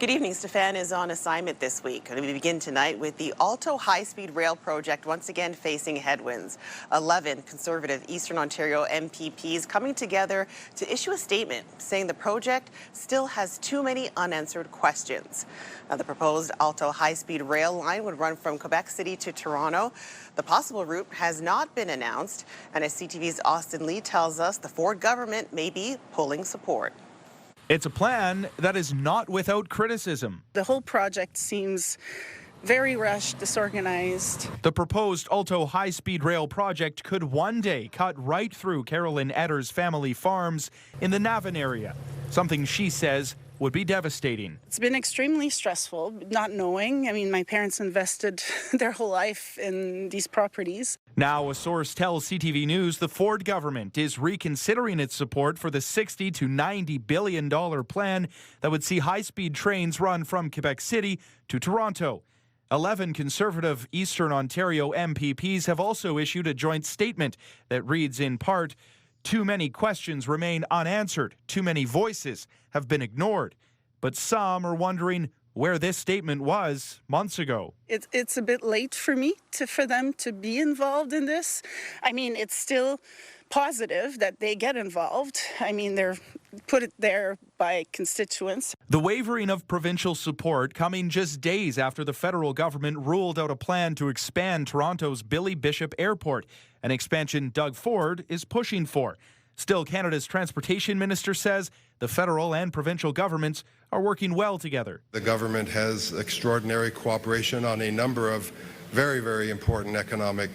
Good evening. Stefan is on assignment this week. We begin tonight with the Alto high-speed rail project once again facing headwinds. 11 Conservative Eastern Ontario MPPs coming together to issue a statement saying the project still has too many unanswered questions. Now, the proposed Alto high-speed rail line would run from Quebec City to Toronto. The possible route has not been announced, and as CTV's Austin Lee tells us, the Ford government may be pulling support. It's a plan that is not without criticism. The whole project seems very rushed, disorganized. The proposed Alto high-speed rail project could one day cut right through Caroline Etter's family farms in the Navan area, something she says would be devastating. It's been extremely stressful, not knowing. I mean, my parents invested their whole life in these properties. Now, a source tells CTV News the Ford government is reconsidering its support for the $60 to $90 billion plan that would see high-speed trains run from Quebec City to Toronto. 11 Conservative Eastern Ontario MPPs have also issued a joint statement that reads in part, "Too many questions remain unanswered. Too many voices have been ignored." But some are wondering where this statement was months ago. It's a bit late for me for them to be involved in this. I mean, it's still positive that they get involved. I mean, they're put it there by constituents. The wavering of provincial support coming just days after the federal government ruled out a plan to expand Toronto's Billy Bishop Airport, an expansion Doug Ford is pushing for. Still, Canada's transportation minister says the federal and provincial governments are working well together. The government has extraordinary cooperation on a number of very, very important economic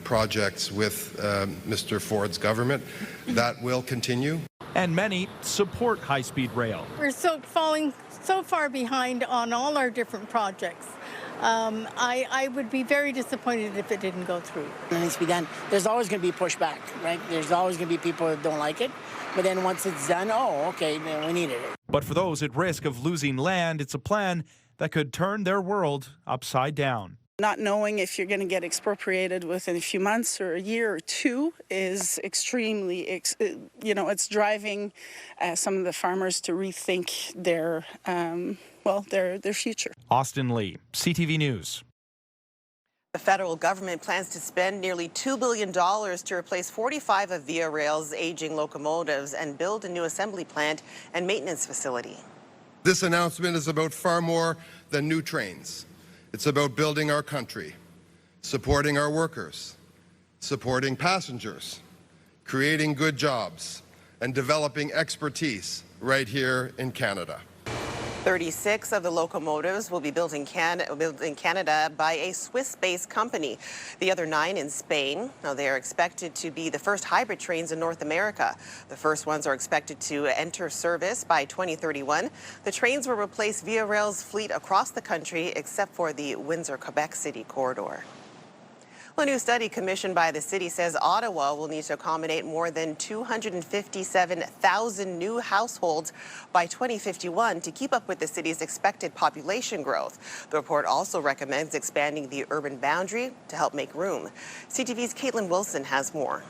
projects with Mr. Ford's government. That will continue. And many support high-speed rail. We're falling so far behind on all our different projects. I would be very disappointed if it didn't go through. It needs to be done. There's always going to be pushback, right? There's always going to be people that don't like it. But then once it's done, oh, okay, then we needed it. But for those at risk of losing land, it's a plan that could turn their world upside down. Not knowing if you're going to get expropriated within a few months or a year or two is extremely, it's driving some of the farmers to rethink their future. Austin Lee, CTV News. The federal government plans to spend nearly $2 billion to replace 45 of Via Rail's aging locomotives and build a new assembly plant and maintenance facility. This announcement is about far more than new trains. It's about building our country, supporting our workers, supporting passengers, creating good jobs, and developing expertise right here in Canada. 36 of the locomotives will be built in Canada by a Swiss-based company. The other 9 in Spain. Now, they are expected to be the first hybrid trains in North America. The first ones are expected to enter service by 2031. The trains will replace Via Rail's fleet across the country, except for the Windsor-Quebec City corridor. A new study commissioned by the city says Ottawa will need to accommodate more than 257,000 new households by 2051 to keep up with the city's expected population growth. The report also recommends expanding the urban boundary to help make room. CTV's Katelyn Wilson has more.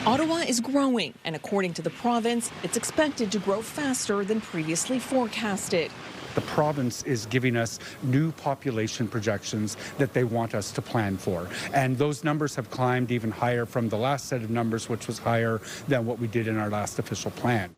Ottawa is growing, and according to the province, it's expected to grow faster than previously forecasted. The province is giving us new population projections that they want us to plan for. And those numbers have climbed even higher from the last set of numbers, which was higher than what we did in our last official plan.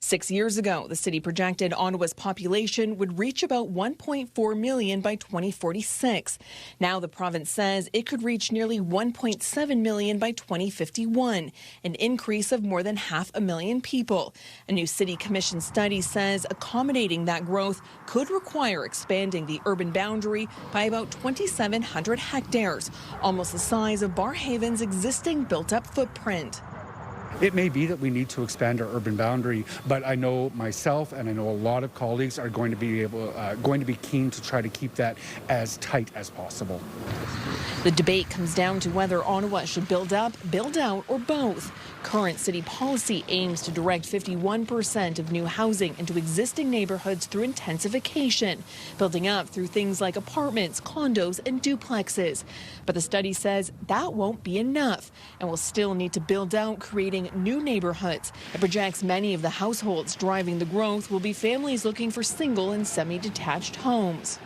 6 years ago, the city projected Ottawa's population would reach about 1.4 million by 2046. Now the province says it could reach nearly 1.7 million by 2051, an increase of more than 500,000 people. A new city commission study says accommodating that growth could require expanding the urban boundary by about 2,700 hectares, almost the size of Barrhaven's existing built-up footprint. It may be that we need to expand our urban boundary, but I know myself and I know a lot of colleagues are going to be keen to try to keep that as tight as possible. The debate comes down to whether Ottawa should build up, build out, or both. Current city policy aims to direct 51% of new housing into existing neighborhoods through intensification, building up through things like apartments, condos, and duplexes. But the study says that won't be enough, and will still need to build out, creating building new neighborhoods. It projects many of the households driving the growth will be families looking for single and semi-detached homes.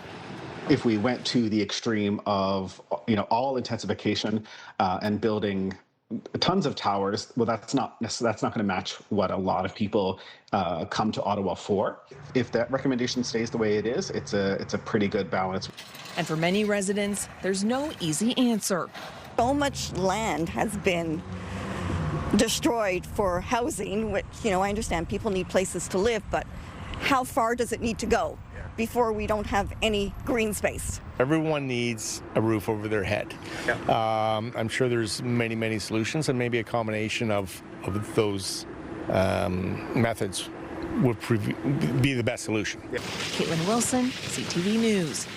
If we went to the extreme of, all intensification and building tons of towers, well, that's not going to match what a lot of people come to Ottawa for. If that recommendation stays the way it is, it's a pretty good balance. And for many residents, there's no easy answer. So much land has been destroyed for housing, which, I understand people need places to live, but how far does it need to go before we don't have any green space? Everyone needs a roof over their head. I'm sure there's many, many solutions, and maybe a combination of those methods would be the best solution. Katelyn Wilson, CTV News.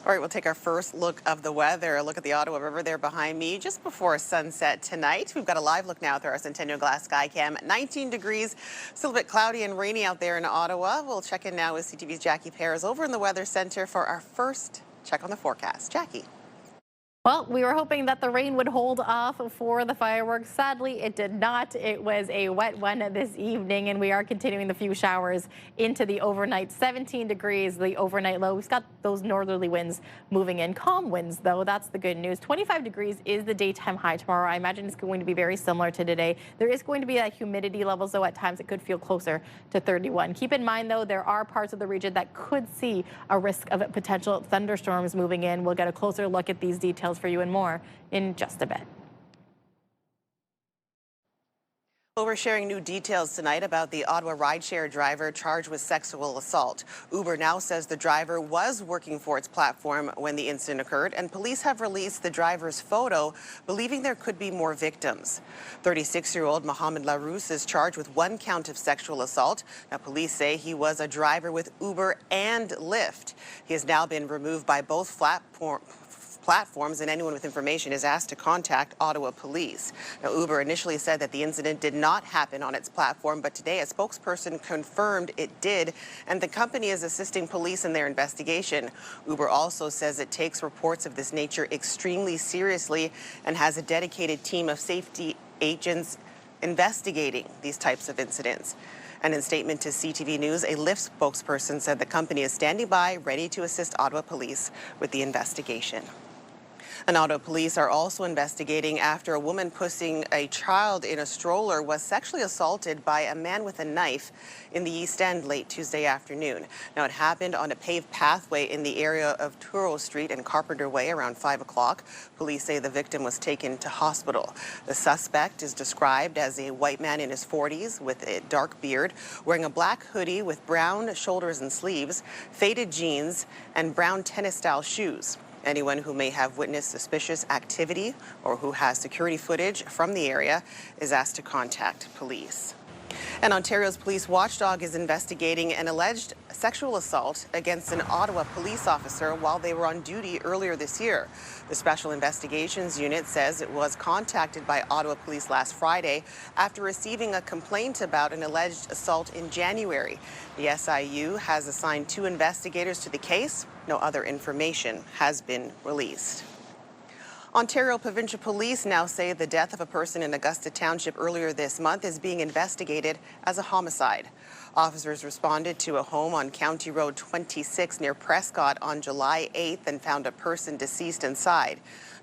All right, we'll take our first look of the weather. A look at the Ottawa River there behind me just before sunset tonight. We've got a live look now through our Centennial Glass Skycam. 19 degrees, still a bit cloudy and rainy out there in Ottawa. We'll check in now with CTV's Jackie Perez over in the Weather Centre for our first check on the forecast. Jackie. Well, we were hoping that the rain would hold off for the fireworks. Sadly, it did not. It was a wet one this evening, and we are continuing the few showers into the overnight. 17 degrees, the overnight low. We've got those northerly winds moving in. Calm winds, though. That's the good news. 25 degrees is the daytime high tomorrow. I imagine it's going to be very similar to today. There is going to be that humidity level, so at times it could feel closer to 31. Keep in mind, though, there are parts of the region that could see a risk of potential thunderstorms moving in. We'll get a closer look at these details for you and more in just a bit. Well, we're sharing new details tonight about the Ottawa rideshare driver charged with sexual assault. Uber now says the driver was working for its platform when the incident occurred, and police have released the driver's photo, believing there could be more victims. 36-year-old Mohamed Laarous is charged with 1 count of sexual assault. Now, police say he was a driver with Uber and Lyft. He has now been removed by both platforms, and anyone with information is asked to contact Ottawa Police. Now, Uber initially said that the incident did not happen on its platform, but today a spokesperson confirmed it did, and the company is assisting police in their investigation. Uber also says it takes reports of this nature extremely seriously and has a dedicated team of safety agents investigating these types of incidents. And in a statement to CTV News, a Lyft spokesperson said the company is standing by, ready to assist Ottawa Police with the investigation. And Ottawa Police are also investigating after a woman pushing a child in a stroller was sexually assaulted by a man with a knife in the East End late Tuesday afternoon. Now, it happened on a paved pathway in the area of Touro Street and Carpenter Way around 5 o'clock. Police say the victim was taken to hospital. The suspect is described as a white man in his 40s with a dark beard, wearing a black hoodie with brown shoulders and sleeves, faded jeans, and brown tennis-style shoes. Anyone who may have witnessed suspicious activity or who has security footage from the area is asked to contact police. And Ontario's police watchdog is investigating an alleged sexual assault against an Ottawa police officer while they were on duty earlier this year. The Special Investigations Unit says it was contacted by Ottawa Police last Friday after receiving a complaint about an alleged assault in January. The SIU has assigned 2 investigators to the case. No other information has been released. Ontario Provincial Police now say the death of a person in Augusta Township earlier this month is being investigated as a homicide. Officers responded to a home on County Road 26 near Prescott on July 8th and found a person deceased inside.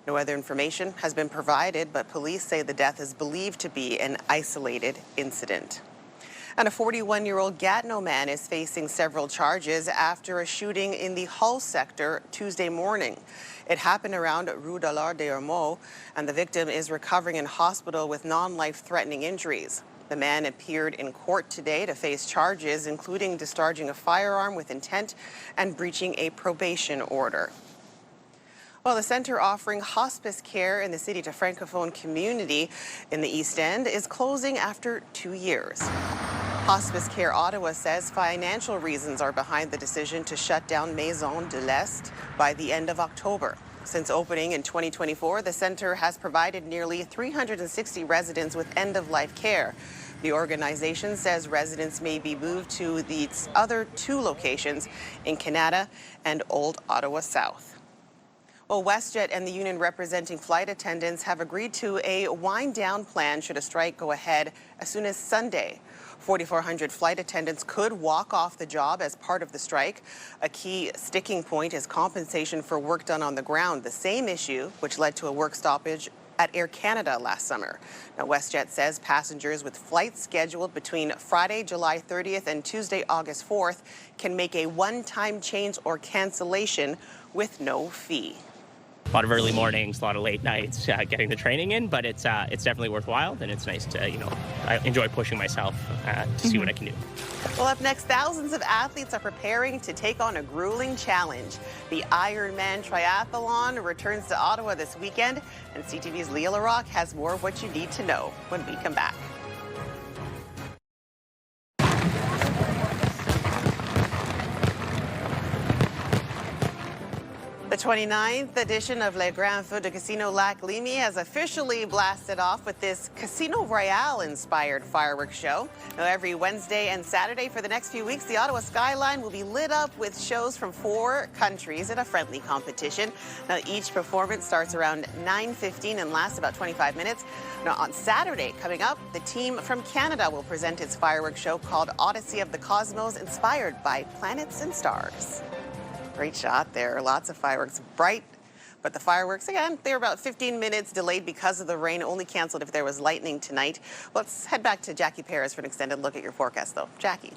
No other information has been provided, but police say the death is believed to be an isolated incident. And a 41-year-old Gatineau man is facing several charges after a shooting in the Hull sector Tuesday morning. It happened around Rue Dollard des Ormeaux, and the victim is recovering in hospital with non-life-threatening injuries. The man appeared in court today to face charges, including discharging a firearm with intent and breaching a probation order. Well, the centre offering hospice care in the city to Francophone community in the East End is closing after 2 years. Hospice Care Ottawa says financial reasons are behind the decision to shut down Maison de l'Est by the end of October. Since opening in 2024, the centre has provided nearly 360 residents with end-of-life care. The organization says residents may be moved to the other 2 locations in Canada and Old Ottawa South. Well, WestJet and the union representing flight attendants have agreed to a wind-down plan should a strike go ahead as soon as Sunday. 4,400 flight attendants could walk off the job as part of the strike. A key sticking point is compensation for work done on the ground, the same issue which led to a work stoppage at Air Canada last summer. Now, WestJet says passengers with flights scheduled between Friday, July 30th and Tuesday, August 4th can make a one-time change or cancellation with no fee. A lot of early mornings, a lot of late nights, getting the training in, but it's definitely worthwhile, and it's nice to, I enjoy pushing myself to see what I can do. Well, up next, thousands of athletes are preparing to take on a grueling challenge. The Ironman triathlon returns to Ottawa this weekend, and CTV's Leah Larocque has more of what you need to know when we come back. The 29th edition of Le Grand Feu de Casino Lac Limi has officially blasted off with this Casino Royale-inspired fireworks show. Now, every Wednesday and Saturday for the next few weeks, the Ottawa skyline will be lit up with shows from 4 countries in a friendly competition. Now, each performance starts around 9:15 and lasts about 25 minutes. Now, on Saturday, coming up, the team from Canada will present its fireworks show called Odyssey of the Cosmos, inspired by planets and stars. Great shot there. Lots of fireworks. Bright, but the fireworks, again, they're about 15 minutes delayed because of the rain, only canceled if there was lightning tonight. Let's head back to Jackie Paris for an extended look at your forecast, though. Jackie.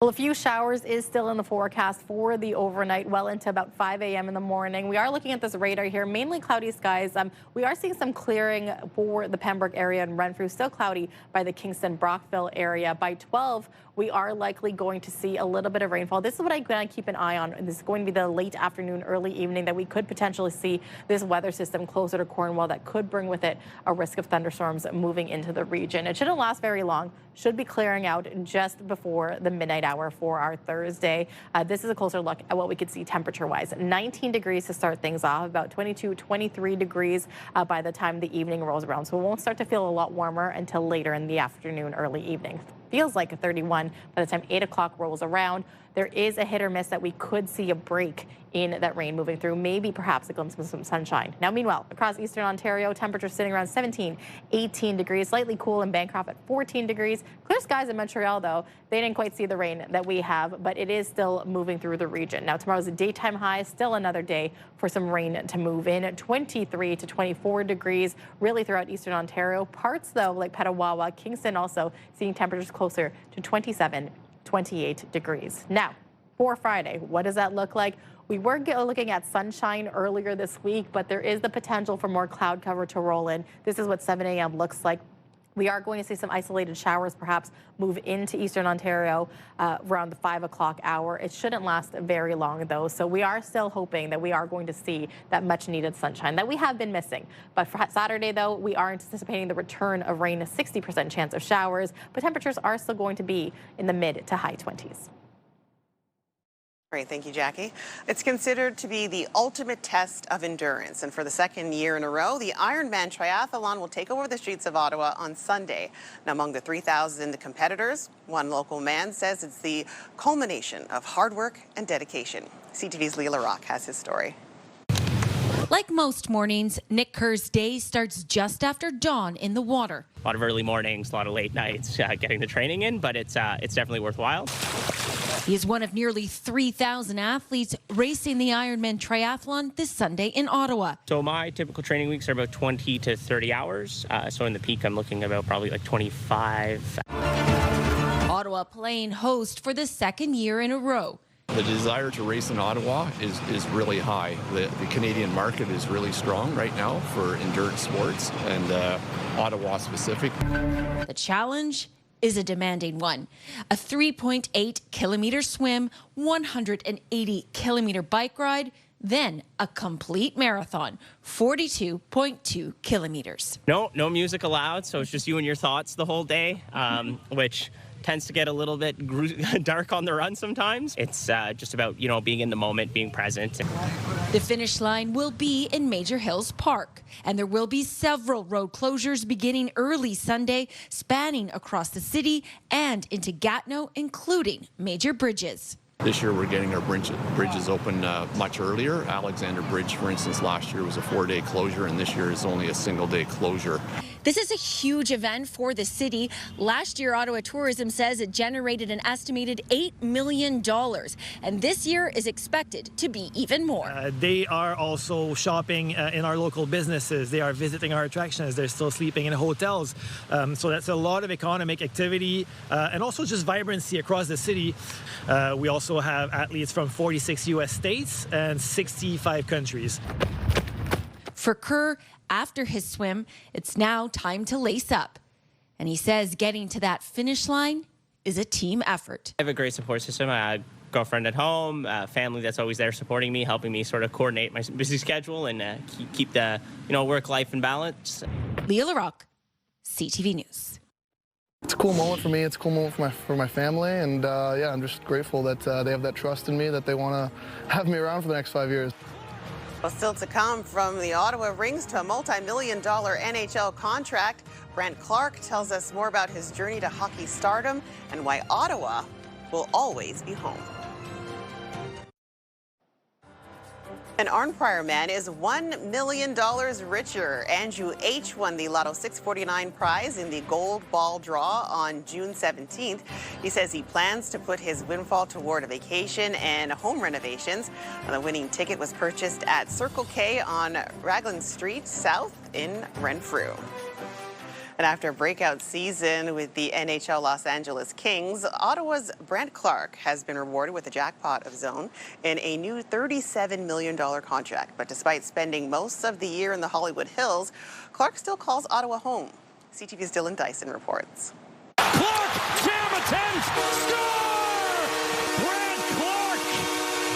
Well, a few showers is still in the forecast for the overnight, well into about 5 a.m. in the morning. We are looking at this radar here, mainly cloudy skies. We are seeing some clearing for the Pembroke area and Renfrew, still cloudy by the Kingston-Brockville area. By 12, we are likely going to see a little bit of rainfall. This is what I'm going to keep an eye on. This is going to be the late afternoon, early evening that we could potentially see this weather system closer to Cornwall that could bring with it a risk of thunderstorms moving into the region. It shouldn't last very long. Should be clearing out just before the midnight hour for our Thursday. This is a closer look at what we could see temperature-wise. 19 degrees to start things off, about 22, 23 degrees by the time the evening rolls around. So it won't start to feel a lot warmer until later in the afternoon, early evening. Feels like a 31 by the time 8 o'clock rolls around. There is a hit or miss that we could see a break in that rain moving through, maybe perhaps a glimpse of some sunshine. Now, meanwhile, across eastern Ontario, temperatures sitting around 17, 18 degrees, slightly cool in Bancroft at 14 degrees. Clear skies in Montreal, though. They didn't quite see the rain that we have, but it is still moving through the region. Now, tomorrow's a daytime high, still another day for some rain to move in. 23 to 24 degrees, really throughout eastern Ontario. Parts, though, like Petawawa, Kingston, also seeing temperatures closer to 27, 28 degrees. Now, for Friday, what does that look like? We were looking at sunshine earlier this week, but there is the potential for more cloud cover to roll in. This is what 7 a.m. looks like. We are going to see some isolated showers perhaps move into eastern Ontario around the 5 o'clock hour. It shouldn't last very long, though, so we are still hoping that we are going to see that much-needed sunshine that we have been missing. But for Saturday, though, we are anticipating the return of rain, a 60% chance of showers, but temperatures are still going to be in the mid to high 20s. Great, thank you, Jackie. It's considered to be the ultimate test of endurance, and for the second year in a row, the Ironman triathlon will take over the streets of Ottawa on Sunday. Now, among the 3,000 competitors, one local man says it's the culmination of hard work and dedication. CTV's Leah Larocque has his story. Like most mornings, Nick Kerr's day starts just after dawn in the water. A lot of early mornings, a lot of late nights, getting the training in, but it's definitely worthwhile. He is one of nearly 3,000 athletes racing the Ironman triathlon this Sunday in Ottawa. So my typical training weeks are about 20 to 30 hours. So in the peak, I'm looking about probably like 25. Ottawa playing host for the second year in a row. The desire to race in Ottawa is really high. The Canadian market is really strong right now for endurance sports, and Ottawa specific. The challenge is a demanding one. A 3.8 kilometer swim, 180 kilometer bike ride, then a complete marathon, 42.2 kilometers. No music allowed, so it's just you and your thoughts the whole day, which tends to get a little bit dark on the run sometimes. It's just about, being in the moment, being present. The finish line will be in Major Hills Park, and there will be several road closures beginning early Sunday, spanning across the city and into Gatineau, including major bridges. This year we're getting our bridges open much earlier. Alexander Bridge, for instance, last year was a 4-day closure, and this year is only a single-day closure. This is a huge event for the city. Last year, Ottawa Tourism says it generated an estimated $8 million, and this year is expected to be even more. They are also shopping in our local businesses. They are visiting our attractions. They're still sleeping in hotels. So that's a lot of economic activity and also just vibrancy across the city. We also have athletes from 46 U.S. states and 65 countries. For Kerr, after his swim, it's now time to lace up. And he says getting to that finish line is a team effort. I have a great support system. I have a girlfriend at home, family that's always there supporting me, helping me sort of coordinate my busy schedule and keep the work-life in balance. Leah LaRocque, CTV News. It's a cool moment for me. It's a cool moment for my family. And yeah, I'm just grateful that they have that trust in me, that they want to have me around for the next 5 years. Well, still to come, from the Ottawa Rings to a multi-million-dollar NHL contract, Brandt Clarke tells us more about his journey to hockey stardom and why Ottawa will always be home. An Arnprior man is $1 million richer. Andrew H. won the Lotto 649 prize in the Gold Ball draw on June 17th. He says he plans to put his windfall toward a vacation and home renovations. The winning ticket was purchased at Circle K on Raglan Street South in Renfrew. And after a breakout season with the NHL Los Angeles Kings, Ottawa's Brandt Clarke has been rewarded with a jackpot of his own in a new $37 million contract. But despite spending most of the year in the Hollywood Hills, Clarke still calls Ottawa home. CTV's Dylan Dyson reports. Clarke, jam attempt, score! Brandt Clarke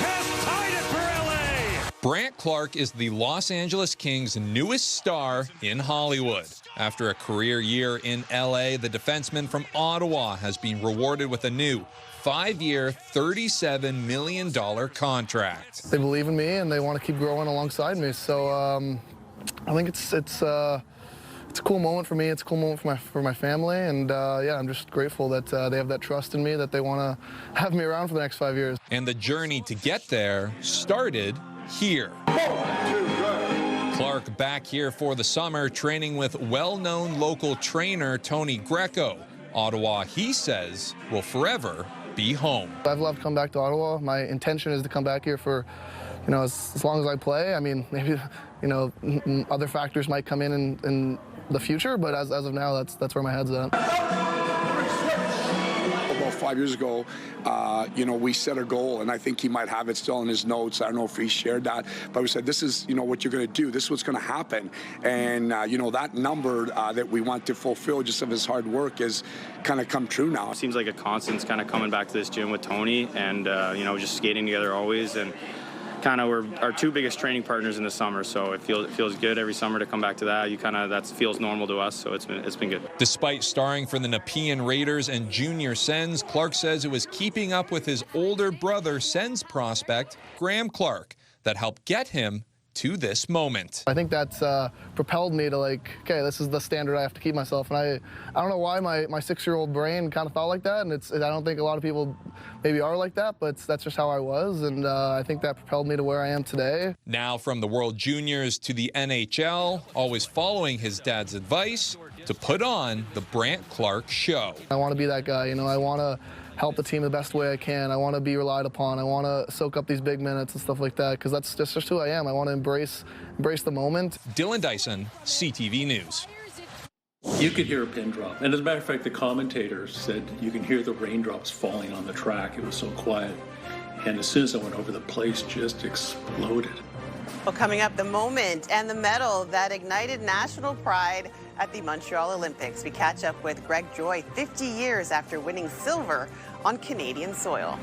has tied it for LA. Brandt Clarke is the Los Angeles Kings' newest star in Hollywood. After a career year in LA, the defenseman from Ottawa has been rewarded with a new 5-year, $37 million contract. They believe in me and they want to keep growing alongside me. So I think it's a cool moment for me. It's a cool moment for my family. And yeah, I'm just grateful that they have that trust in me, that they want to have me around for the next 5 years. And the journey to get there started here. Clarke back here for the summer, training with well-known local trainer Tony Greco. Ottawa, he says, will forever be home. I've loved coming back to Ottawa. My intention is to come back here for, as long as I play. I mean, maybe, other factors might come in the future, but as of now, that's where my head's at. About 5 years ago, we set a goal, and I think he might have it still in his notes. I don't know if he shared that, but we said, this is, what you're going to do. This is what's going to happen. And, that number that we want to fulfill just of his hard work is kind of come true now. It seems like a constant's kind of coming back to this gym with Tony and, just skating together always. And kind of we're our two biggest training partners in the summer, so it feels good every summer to come back to that. That feels normal to us, so it's been good. Despite starring for the Nepean Raiders and Junior Sens, Clarke says it was keeping up with his older brother Sens prospect Graham Clarke that helped get him to this moment. I think that's propelled me to okay, this is the standard I have to keep myself. And I don't know why my 6-year-old brain kind of thought like that, and I don't think a lot of people maybe are like that, but that's just how I was, and I think that propelled me to where I am today. Now from the World Juniors to the NHL, always following his dad's advice to put on the Brandt Clarke Show. I want to be that guy, I want to help the team the best way I can. I want to be relied upon. I want to soak up these big minutes and stuff like that, because that's just who I am. I want to embrace the moment. Dylan Dyson, CTV News. You could hear a pin drop. And as a matter of fact, the commentator said you can hear the raindrops falling on the track. It was so quiet. And as soon as I went over, the place just exploded. Well, coming up, the moment and the medal that ignited national pride at the Montreal Olympics. We catch up with Greg Joy 50 years after winning silver on Canadian soil.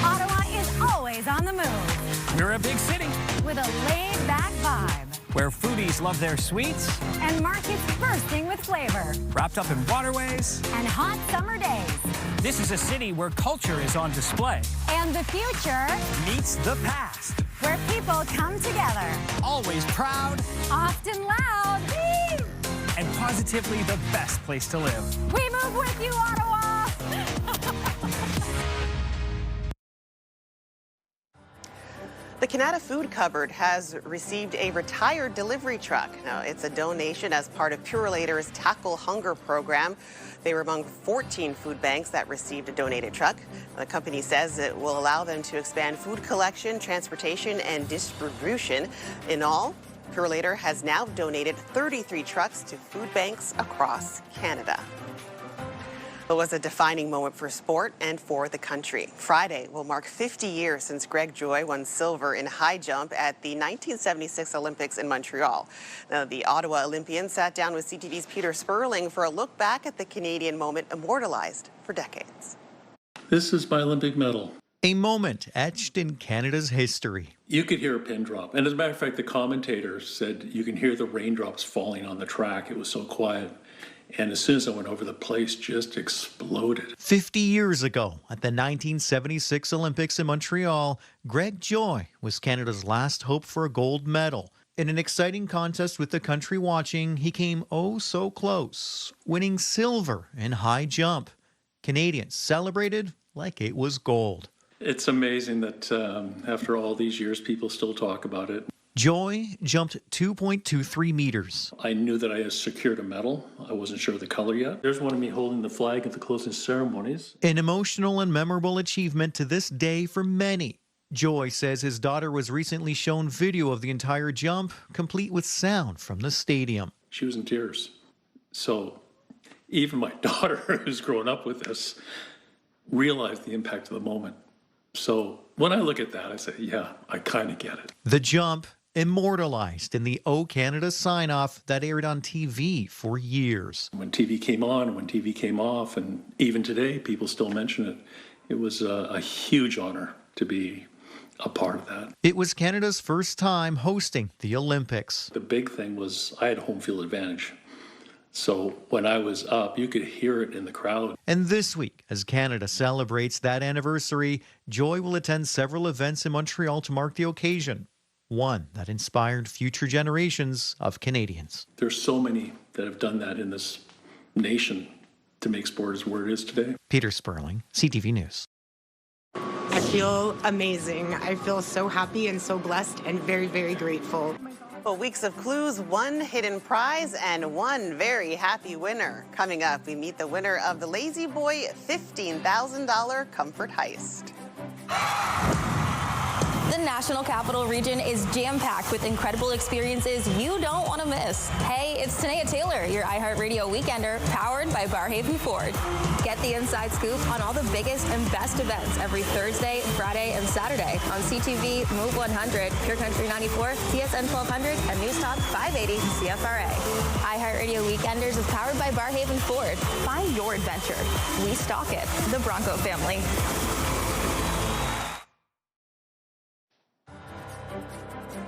Ottawa is always on the move. We're a big city with a laid-back vibe, where foodies love their sweets and markets bursting with flavor, wrapped up in waterways and hot summer days. This is a city where culture is on display. And the future meets the past, where people come together. Always proud, often loud, and positively the best place to live. We move with you, Ottawa! The Canada Food Cupboard has received a retired delivery truck. Now, it's a donation as part of Purolator's Tackle Hunger program. They were among 14 food banks that received a donated truck. The company says it will allow them to expand food collection, transportation, and distribution. In all, Purolator has now donated 33 trucks to food banks across Canada. It was a defining moment for sport and for the country. Friday will mark 50 years since Greg Joy won silver in high jump at the 1976 Olympics in Montreal. Now, the Ottawa Olympian sat down with CTV's Peter Sperling for a look back at the Canadian moment immortalized for decades. This is my Olympic medal. A moment etched in Canada's history. You could hear a pin drop. And as a matter of fact, the commentator said you can hear the raindrops falling on the track. It was so quiet. And as soon as I went over, the place just exploded. 50 years ago, at the 1976 Olympics in Montreal, Greg Joy was Canada's last hope for a gold medal. In an exciting contest with the country watching, he came oh so close, winning silver in high jump. Canadians celebrated like it was gold. It's amazing that after all these years, people still talk about it. Joy jumped 2.23 meters. I knew that I had secured a medal. I wasn't sure of the color yet. There's one of me holding the flag at the closing ceremonies. An emotional and memorable achievement to this day for many. Joy says his daughter was recently shown video of the entire jump, complete with sound from the stadium. She was in tears. So even my daughter, who's grown up with this, realized the impact of the moment. So when I look at that, I say, yeah, I kind of get it. The jump immortalized in the O Canada sign-off that aired on TV for years. When TV came on, when TV came off, and even today, people still mention it. It was a huge honor to be a part of that. It was Canada's first time hosting the Olympics. The big thing was I had home field advantage. So when I was up, you could hear it in the crowd. And this week, as Canada celebrates that anniversary, Joy will attend several events in Montreal to mark the occasion, one that inspired future generations of Canadians. There's so many that have done that in this nation to make sport as where it is today. Peter Sperling, CTV News. I feel amazing. I feel so happy and so blessed and very, very grateful. Well, weeks of clues, one hidden prize, and one very happy winner. Coming up, we meet the winner of the Lazy Boy $15,000 Comfort Heist. The National Capital Region is jam-packed with incredible experiences you don't want to miss. Hey, it's Tanea Taylor, your iHeartRadio Weekender, powered by Barhaven Ford. Get the inside scoop on all the biggest and best events every Thursday, Friday, and Saturday on CTV, Move 100, Pure Country 94, TSN 1200, and News Talk 580 CFRA. iHeartRadio Weekenders is powered by Barhaven Ford. Find your adventure. We stock it. The Bronco family.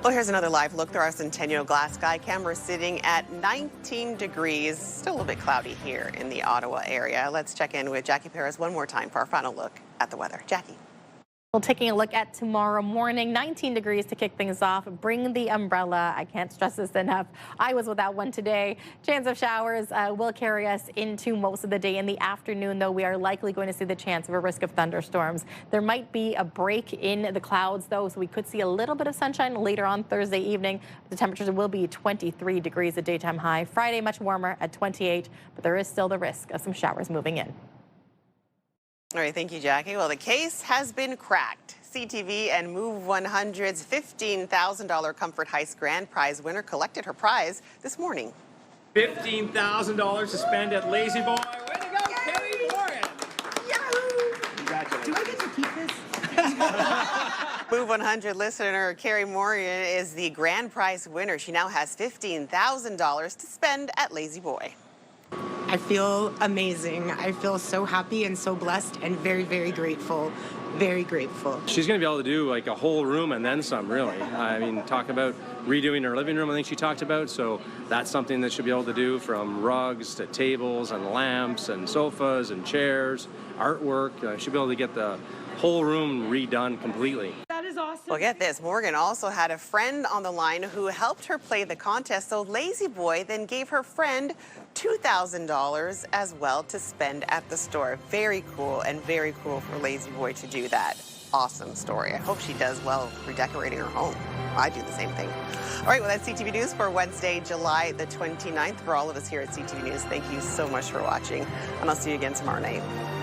Well, here's another live look through our Centennial Glass Sky camera sitting at 19 degrees. Still a little bit cloudy here in the Ottawa area. Let's check in with Jackie Perez one more time for our final look at the weather. Jackie. Well, taking a look at tomorrow morning, 19 degrees to kick things off. Bring the umbrella. I can't stress this enough. I was without one today. Chance of showers will carry us into most of the day. In the afternoon, though, we are likely going to see the chance of a risk of thunderstorms. There might be a break in the clouds, though, so we could see a little bit of sunshine later on Thursday evening. The temperatures will be 23 degrees, a daytime high. Friday, much warmer at 28, but there is still the risk of some showers moving in. All right, thank you, Jackie. Well, the case has been cracked. CTV and Move 100's $15,000 Comfort Heist Grand Prize winner collected her prize this morning. $15,000 to spend at Lazy Boy. Way to go, Carrie Warren! Yahoo! Congratulations. Do I get to keep this? Move 100 listener Carrie Morgan is the grand prize winner. She now has $15,000 to spend at Lazy Boy. I feel amazing. I feel so happy and so blessed and very, very grateful. Very grateful. She's going to be able to do like a whole room and then some, really. I mean, talk about redoing her living room, I think she talked about. So that's something that she'll be able to do, from rugs to tables and lamps and sofas and chairs, artwork. She'll be able to get the whole room redone completely. That is awesome. Well, get this. Morgan also had a friend on the line who helped her play the contest. So Lazy Boy then gave her friend $2,000 as well to spend at the store. Very cool, and very cool for Lazy Boy to do that. awesome story. I hope she does well redecorating her home. I do the same thing. All right, well, that's CTV News for Wednesday, July the 29th. For all of us here at CTV News, thank you so much for watching, and I'll see you again tomorrow night.